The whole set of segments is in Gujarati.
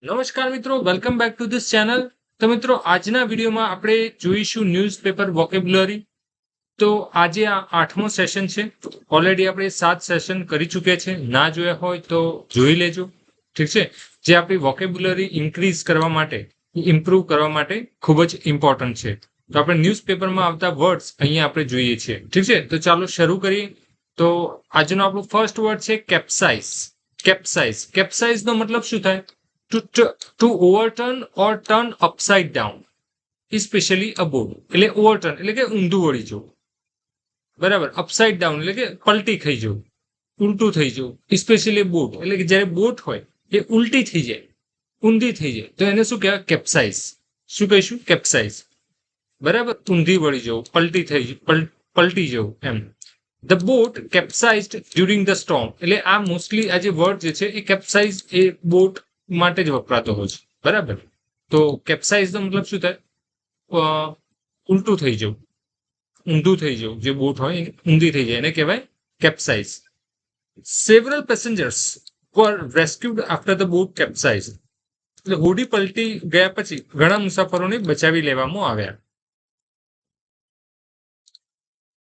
નમસ્કાર મિત્રો, welcome back to this channel. તો મિત્રો, આજના વિડીયોમાં આપણે જોઈશું ન્યૂઝપેપર વોકેબ્યુલરી. તો આજે આ 8મો સેશન છે. ઓલરેડી આપણે 7 સેશન કરી ચૂક્યા છે. ના જોયા હોય તો જોઈ લેજો, ઠીક છે. જે આપણી વોકેબ્યુલરી ઇન્ક્રીઝ કરવા માટે, ઇમ્પ્રૂવ કરવા માટે ખૂબ જ ઇમ્પોર્ટન્ટ છે. તો આપણે ન્યૂઝપેપરમાં આવતા વર્ડ્સ અહીંયા આપણે જોઈએ છીએ, ઠીક છે. તો ચાલો શરૂ કરીએ. તો આજનો આપણું ફર્સ્ટ વર્ડ છે કેપ્સાઇઝ. કેપ્સાઇઝ કેપ્સાઇઝનો મતલબ શું થાય? to overturn or turn upside down, especially a boat. એટલે ઓવરટર્ન એટલે કે ઊંધું વળી જવું, બરાબર. અપસાઇડ ડાઉન એટલે કે પલટી થઈ જવું, ઉલટું થઈ જવું. સ્પેશિયલી બોટ એટલે કે જ્યારે બોટ હોય એ ઉલટી થઈ જાય, ઊંધી થઈ જાય, તો એને શું કહેવાય? કેપ્સાઇઝ. શું કહીશું? કેપ્સાઇઝ, બરાબર. ઊંધી વળી જવું, પલટી જવું એમ. The boat capsized during the storm. એટલે આ મોસ્ટલી આ જે વર્ડ જે છે એ કેપ્સાઇઝ એ બોટ માટે જ વપરાતો હોય છે, બરાબર. તો કેપ્સાઇઝ નો મતલબ શું થાય? ઉલટું થઈ જવું, ઊંધું થઈ જવું. જે બોટ હોય ઊંધી થઈ જાય એને કહેવાય capsize. Several passengers were rescued after the boat capsize. એટલે હોડી પલટી ગયા પછી ઘણા મુસાફરોને બચાવી લેવામાં આવ્યા.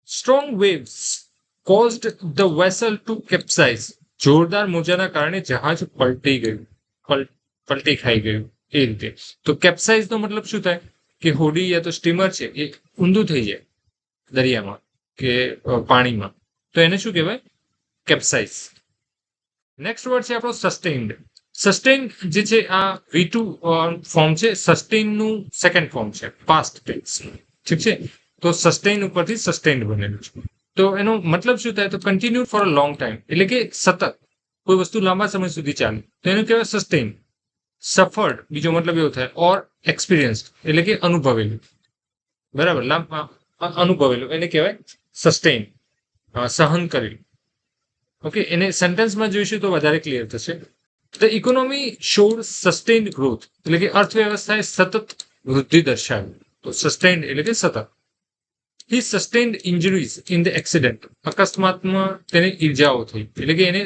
Strong waves caused the vessel to capsize. જોરદાર મોજાના કારણે જહાજ પલટી ગયું, પલટી ખાઈ ગયું એ રીતે. તો કેપ્સાઇઝ નો મતલબ શું થાય? કે હોડી યા તો સ્ટીમર છે એ ઊંધું થઈ જાય દરિયામાં કે પાણીમાં, તો એને શું કહેવાય? કેપ્સાઇઝ. નેક્સ્ટ વર્ડ છે આપણો સસ્ટેઇન્ડ. સસ્ટેઇન જે છે આ V2 ફોર્મ છે. સસ્ટેઇન નું સેકન્ડ ફોર્મ છે, પાસ્ટ ટેન્સ, ઠીક છે. તો સસ્ટેઇન ઉપરથી સસ્ટેઇન્ડ બનેલું છે. તો એનો મતલબ શું થાય? તો continue for a long time, એટલે કે સતત કોઈ વસ્તુ લાંબા સમય સુધી ચાલે, તો એનું કહેવાય સસ્ટેઇન. સફર્ડ બીજો મતલબ એવો થાય. ઓર એક્સપિરિયન્સ એટલે કે અનુભવેલું, બરાબર. અનુભવેલું એને કહેવાય સસ્ટેઇન, સહન કરેલું. ઓકે, એને સેન્ટેન્સમાં જોઈશું તો વધારે ક્લિયર થશે. The economy showed sustained growth. એટલે કે અર્થવ્યવસ્થાએ સતત વૃદ્ધિ દર્શાવી. તો સસ્ટેઇન્ડ એટલે કે સતત. હી sustained injuries in the accident. અકસ્માતમાં તેને ઈજાઓ થઈ, એટલે કે એને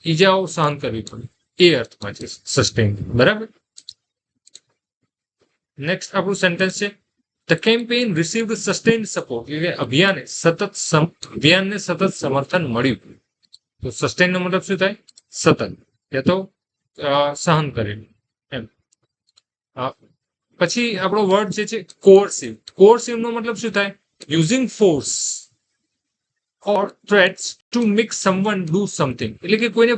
ઈજાઓ સહન કરવી પડી, એ અર્થમાં છે સસ્ટેઇન, બરાબર. નેક્સ્ટ આપણું સેન્ટેન્સ છે the campaign received sustained support. એટલે અભિયાનને સતત સમર્થન મળ્યું. તો સસ્ટેઇન નો મતલબ શું થાય? સતત યા તો સહન કરેલું એમ. પછી આપણો વર્ડ જે છે કોર્સિવ. કોર્સિવ નો મતલબ શું થાય? Using force or threats to make someone do something. એટલે કે કોઈને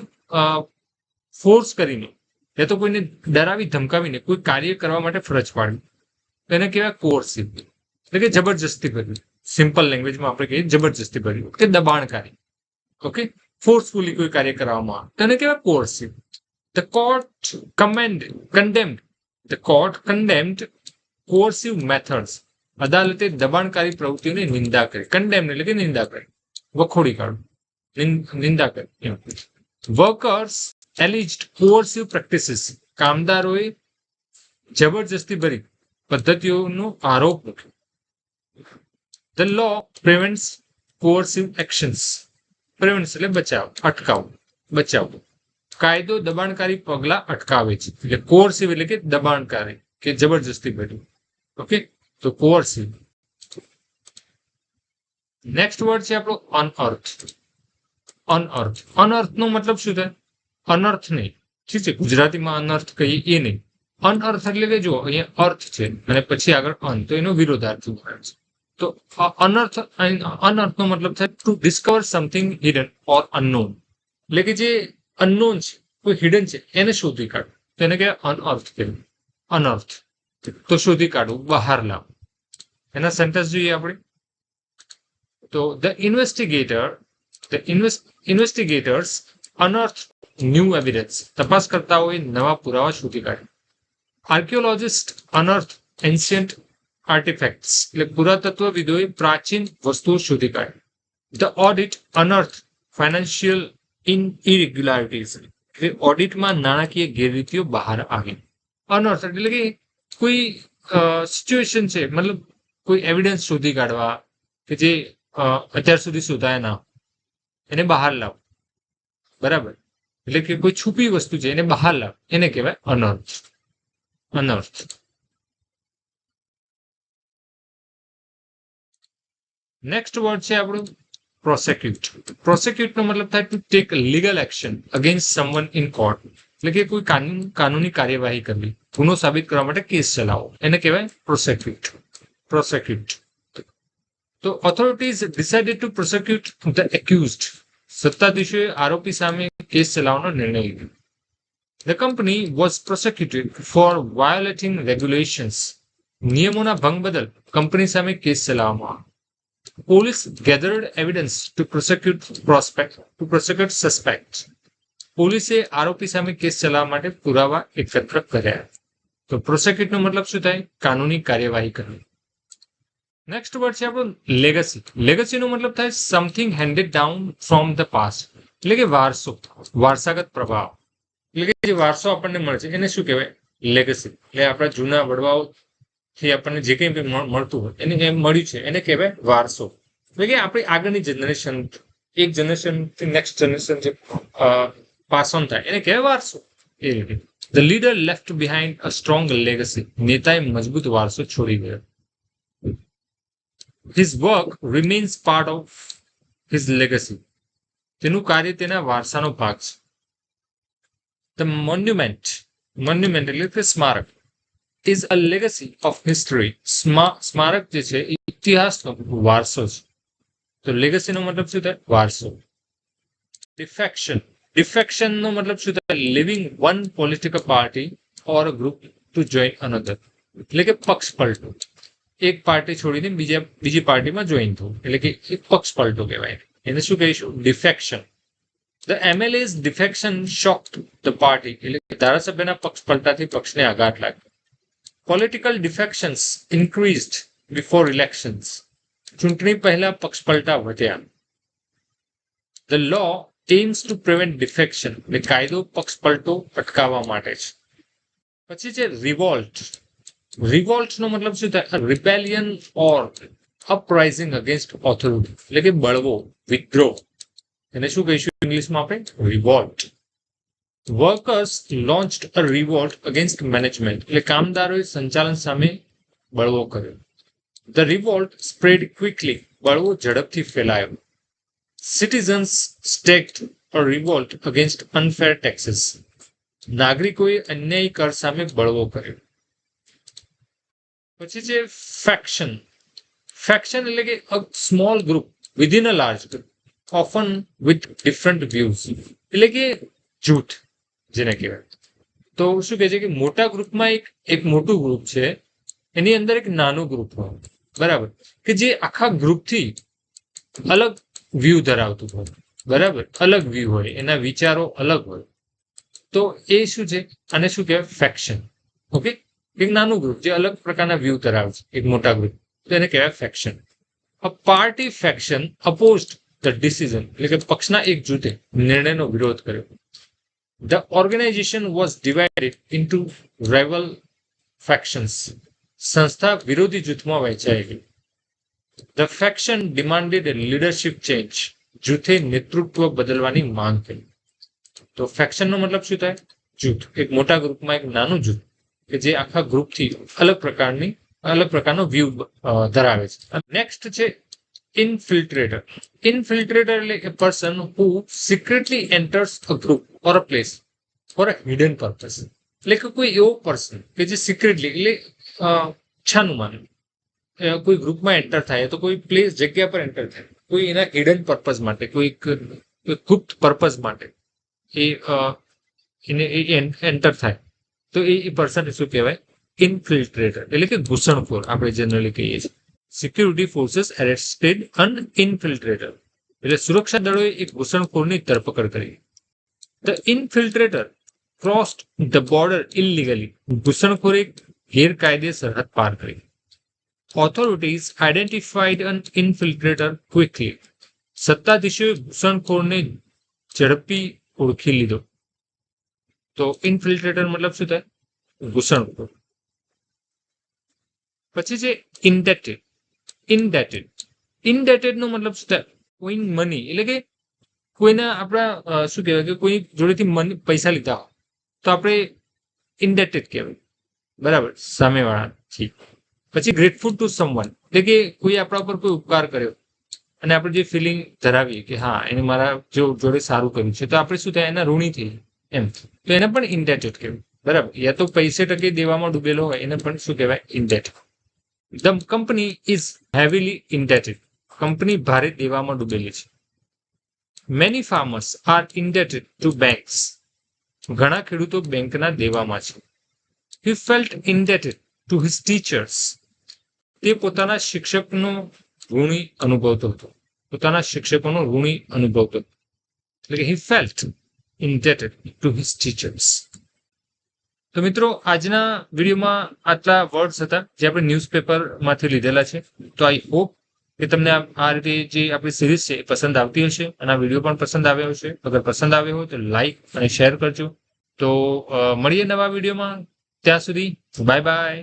ફોર્સ કરીને યા તો કોઈને ડરાવી ધમકાવીને કોઈ કાર્ય કરવા માટે ફરજ પાડવી, તો એને કહેવાય કોર્સિવ. એટલે કે જબરજસ્તી કર્યું. સિમ્પલ લેંગ્વેજમાં આપણે કહીએ જબરજસ્તી કર્યું કે દબાણકારી. ઓકે, ફોર્સફુલી કોઈ કાર્ય કરવામાં આવે તો એને કહેવાય coercive. The court condemned coercive methods. અદાલતે દબાણકારી પ્રવૃત્તિઓની નિંદા કરી. કન્ડેમ એટલે કે નિંદા કરી, વખોડી કાઢવું, નિંદા કરી. Workers એલિજ્ડ કોર્સિવ practices. કામદારોએ જબરજસ્તી ભરી પદ્ધતિઓનો આરોપ મૂક્યો. The law prevents coercive actions. Prevents એટલે બચાવ, અટકાવવું, બચાવવું. કાયદો દબાણકારી પગલા અટકાવે છે. એટલે કોર્સિવ એટલે કે દબાણકારી કે જબરજસ્તી ભર્યું. ઓકે, તો કોર્સિવ. નેક્સ્ટ વર્ડ છે આપણો અનઅર્થ. અનઅર્થ. અનઅર્થ નો મતલબ શું થાય? અનર્થ નહીં, ઠીક છે. ગુજરાતીમાં અનર્થ કહીએ એ નહીં. અનઅર્થ એટલે કે જો અહીંયા અર્થ છે અને પછી આગળ અન, તો એનો વિરોધાર્થી મળે છે. તો અનર્થ નો મતલબ થાય ટુ ડિસ્કવર સમથિંગ હિડન ઓર અનનોન. એટલે કે જે અનનોન છે, કોઈ હિડન છે, એને શોધી કાઢવું, તો એને કહેવાય અનઅર્થ કહેવાય. અનઅર્થ તો શોધી કાઢવું, બહાર લાવવું. એના સેન્ટેન્સ જોઈએ આપણે તો the investigators unearth new evidence. તપાસકર્તાઓએ નવા પુરાવા શોધી કાઢ્યા. Archaeologist unearth ancient artefacts. એટલે પુરાતત્વવિદોએ પ્રાચીન વસ્તુઓ શોધી કાઢી. The audit unearth financial irregularities. એટલે ઓડિટમાં નાણાકીય ગેરરીતિઓ બહાર આવી. અનઅર્થ એટલે કે કોઈ સિચ્યુએશન છે, મતલબ કોઈ એવિડન્સ શોધી કાઢવા કે જે અત્યાર સુધી શોધાયા ના, એને બહાર લાવ, બરાબર. એટલે કે કોઈ છુપી વસ્તુ છે એને બહાર લાવ, એને કહેવાય અનર્થ. અનર્થ. નેક્સ્ટ વર્ડ છે આપણું પ્રોસિક્યુટ. પ્રોસિક્યુટ નો મતલબ થાય to take legal action against someone in court, એટલે કે કોઈ કાનૂની કાર્યવાહી કરવી, ગુનો સાબિત કરવા માટે કેસ ચલાવો, એને કહેવાય પ્રોસિક્યુટ. પ્રોસિક્યુટ. તો authorities decided to prosecute the accused. સત્તાધીશોએ આરોપી સામે કેસ ચલાવવાનો નિર્ણય લીધો. The company was prosecuted for violating regulations. નિયમોના ભંગ બદલ કંપની સામે કેસ ચલાવવામાં. Police gathered evidence to prosecute suspects. પોલીસે આરોપી સામે કેસ ચલાવવા માટે પુરાવા એકત્ર કર્યા. તો પ્રોસિક્યુટ નો મતલબ શું થાય? કાનૂની કાર્યવાહી કરવી. નેક્સ્ટ વર્ડ છે આપણો લેગસી. લેગસી નો મતલબ થાય something handed down from the past, એટલે કે વારસો, વારસાગત પ્રભાવ, એટલે કે જે વારસો આપણને મળે છે એને શું કહેવાય? લેગસી. એટલે આપણા જૂના વડવાઓ થી આપણને જે કંઈ મળતું હોય એને એમ મળ્યું છે એને કહેવાય વારસો. એટલે કે આપણી આગળની જનરેશન, એક જનરેશન થી નેક્સ્ટ જનરેશન જે પાસ ઓન થાય એને કહેવાય વારસો. એ રીતે the leader left behind a strong legacy. નેતાએ મજબૂત વારસો છોડી ગયો. His work remains part of his legacy. તેનું કાર્ય તેના વારસાનો ભાગ છે. The monument. મોન્યુમેન્ટ એટલે કે સ્મારક is a legacy of history. સ્મારક જે છે એ ઇતિહાસનો વારસો છે. તો લેગસી નો મતલબ શું થાય? વારસો. ડિફેક્શન. ડિફેક્શન નો મતલબ શું થાય? Living one political party or group to join another, એટલે કે પક્ષ પલટો. એક પાર્ટી છોડીને બીજી પાર્ટીમાં જોઈન થવું, એટલે કે એક પક્ષ પલટો કહેવાય. એને શું કહીશું? ડિફેક્શન. ધ એમએલએઝ ડિફેક્શન શોક્ડ ધ પાર્ટી, એટલે કે ધારાસભ્યના પક્ષ પલટાથી પક્ષને આઘાત લાગ્યો. Political defections increased before elections. ચૂંટણી પહેલા પક્ષપલટા વધ્યા. The law aims to prevent defection. એટલે કાયદો પક્ષપલટો અટકાવવા માટે છે. પછી છે રિવોલ્ટ. રિવોલ્ટ નો મતલબ શું થાય? રિબેલિયન ઓર અપરાઇઝિંગ અગેન્સ્ટ ઓથોરિટી, એટલે કે બળવો, વિદ્રોહ. એને શું કહીશું ઇંગ્લિશમાં આપણે? રિવોલ્ટ. વર્કર્સ લોન્ચ્ડ અ રિવોલ્ટ અગેન્સ્ટ મેનેજમેન્ટ, એટલે કામદારોએ સંચાલન સામે બળવો કર્યો. The Revolt spread quickly. બળવો ઝડપથી ફેલાયો. સિટીઝન્સ સ્ટેક્ડ અ રિવોલ્ટ અગેન્સ્ટ અનફેર ટેક્સીસ. નાગરિકોએ અન્યાયી કર સામે બળવો કર્યો. પછી છે ફેક્શન. ફેક્શન એટલે કે a small group within a large group, often with different views, એટલે કે જૂથ જેને કહેવાય. તો શું કહે છે કે મોટા ગ્રુપમાં એક મોટું ગ્રુપ છે, એની અંદર એક નાનું ગ્રુપ હોય, બરાબર, કે જે આખા ગ્રુપથી અલગ વ્યૂ ધરાવતું હોય, બરાબર, અલગ વ્યૂ હોય, એના વિચારો અલગ હોય. તો એ શું છે? આને શું કહેવાય? ફેક્શન. ઓકે, એક નાનું ગ્રુપ જે અલગ પ્રકારના વ્યૂ ધરાવે છે, એક મોટા ગ્રુપ, તો એને કહેવાય faction. A party faction opposed the decision, એટલે કે પક્ષના એક જૂથે નિર્ણયનો વિરોધ કર્યો. The organization was divided into rival factions. સંસ્થા વિરોધી જૂથમાં વહેંચાઈ ગઈ. The faction demanded a leadership change. જૂથે નેતૃત્વ બદલવાની માંગ કરી. તો ફેક્શન નો મતલબ શું થાય? જૂથ. એક મોટા ગ્રુપમાં એક નાનું જૂથ કે જે આખા ગ્રુપથી અલગ પ્રકારનો વ્યૂ ધરાવે છે. નેક્સ્ટ છે ઇન્ફિલ્ટ્રેટર. ઇન્ફિલ્ટ્રેટર એટલે a person who secretly enters a group or a place for a hidden purpose. એટલે કે કોઈ એવો પર્સન કે જે સિક્રેટલી, એટલે છાનું માનું કોઈ ગ્રુપમાં એન્ટર થાય, તો કોઈ પ્લેસ, જગ્યા પર એન્ટર થાય, કોઈ એના હિડન પર્પઝ માટે, કોઈ ગુપ્ત પર્પઝ માટે એને એન્ટર થાય, તો એ પર્સન શું કહેવાય? ઇન્ફિલ્ટ્રેટર, એટલે કે ઘૂસણખોર આપણે જનરલી કહીએ છીએ. સિક્યુરિટી ફોર્सेस એરેસ્ટેડ અન ઇન્ફિલ્ટ્રેટર, એટલે સુરક્ષા દળોએ એક ઘૂસણખોરની ધરપકડ કરી. The infiltrator crossed the border illegally. ઘૂસણખોરે ગેરકાયદે સરહદ પાર કરી. Authorities identified an infiltrator quickly. સત્તાધીશોએ ઘૂસણખોરને ઝડપી ઓળખી લીધો. તો ઇન્ફિલ્ટ્રેટર મતલબ શું થાય? ઘૂસણખોર. પછી છે ઇન્ડેટેડ. ઇન્ડેટેડ નો મતલબ શું થાય? કોઈ મની, એટલે કે કોઈના આપણા શું કહેવાય કે કોઈ જોડેથી પૈસા લીધા હોય તો આપણે ઇન્ડેટેડ કહેવાય. બરાબર, સામેવાળાથી. પછી ગ્રેટફુલ ટુ સમવન, એટલે કે કોઈ આપણા ઉપર કોઈ ઉપકાર કર્યો અને આપણે જે ફિલિંગ ધરાવીએ કે હા એને મારા જોડે સારું કર્યું છે, તો આપણે શું થાય, એના ઋણી થઈ એમ, તો એને પણ ઇન્ડેટેડ કહેવાય. બરાબર, યા તો પૈસે ટકે દેવામાં ડૂબેલો હોય એને પણ શું કહેવાય, indebted. The company is heavily indebted, company ભારે દેવામાં ડૂબેલી છે. Many farmers are indebted to banks, ઘણા ખેડૂતો બેંકના દેવામાં છે. He felt indebted to his teachers, તે પોતાના શિક્ષકનો ઋણી અનુભવતો હતો, પોતાના શિક્ષકોનો ઋણી અનુભવતો હતો. એટલે કે હી felt indebted to his teachers. તો મિત્રો, આજના વિડીયોમાં આટલા વર્ડ્સ હતા જે આપણે ન્યૂઝપેપરમાંથી લીધેલા છે. તો આઈ હોપ કે તમને આ રીતે જે આપણી સિરીઝ છે એ પસંદ આવતી હશે અને આ વિડીયો પણ પસંદ આવ્યો હશે. અગર પસંદ આવ્યો હોય તો લાઈક અને શેર કરજો. તો મળીએ નવા વિડીયોમાં. ત્યાં સુધી બાય બાય.